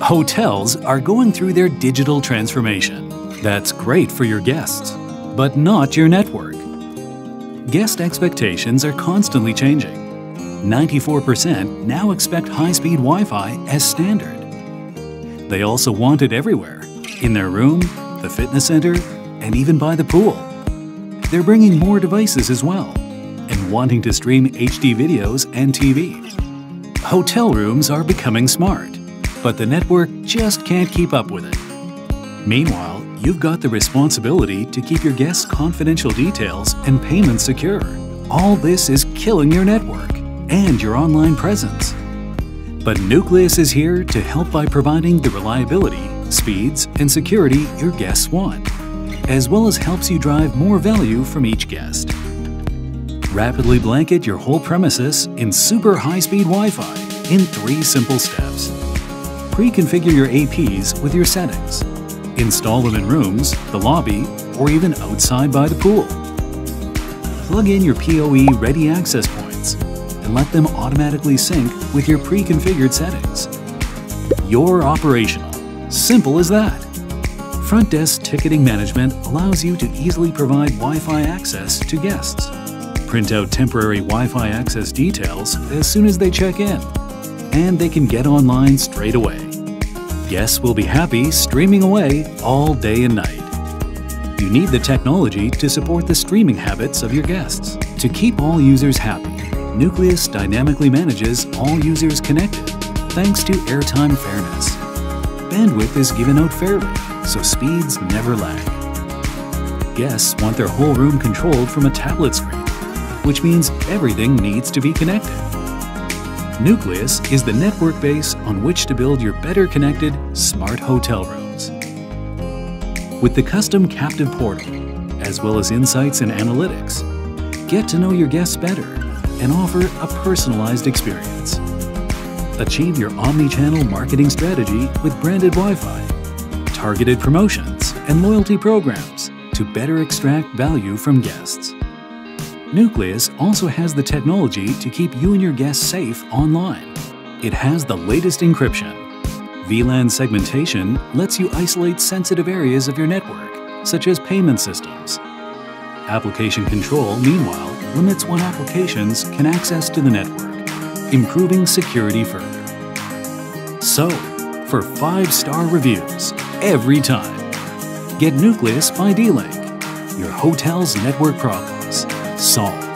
Hotels are going through their digital transformation. That's great for your guests, but not your network. Guest expectations are constantly changing. 94% now expect high-speed Wi-Fi as standard. They also want it everywhere, in their room, the fitness center, and even by the pool. They're bringing more devices as well, and wanting to stream HD videos and TV. Hotel rooms are becoming smart, but the network just can't keep up with it. Meanwhile, you've got the responsibility to keep your guests' confidential details and payments secure. All this is killing your network and your online presence. But Nuclias is here to help by providing the reliability, speeds, and security your guests want, as well as helps you drive more value from each guest. Rapidly blanket your whole premises in super high-speed Wi-Fi in 3 simple steps. Pre-configure your APs with your settings. Install them in rooms, the lobby, or even outside by the pool. Plug in your PoE-ready access points and let them automatically sync with your pre-configured settings. You're operational. Simple as that. Front desk ticketing management allows you to easily provide Wi-Fi access to guests. Print out temporary Wi-Fi access details as soon as they check in, and they can get online straight away. Guests will be happy streaming away all day and night. You need the technology to support the streaming habits of your guests. To keep all users happy, Nuclias dynamically manages all users connected thanks to airtime fairness. Bandwidth is given out fairly, so speeds never lag. Guests want their whole room controlled from a tablet screen, which means everything needs to be connected. Nuclias is the network base on which to build your better connected, smart hotel rooms. With the custom captive portal, as well as insights and analytics, get to know your guests better and offer a personalized experience. Achieve your omni-channel marketing strategy with branded Wi-Fi, targeted promotions, and loyalty programs to better extract value from guests. Nuclias also has the technology to keep you and your guests safe online. It has the latest encryption. VLAN segmentation lets you isolate sensitive areas of your network, such as payment systems. Application control, meanwhile, limits what applications can access to the network, improving security further. So, for 5-star reviews every time, get Nuclias by D-Link, your hotel's network problems solved.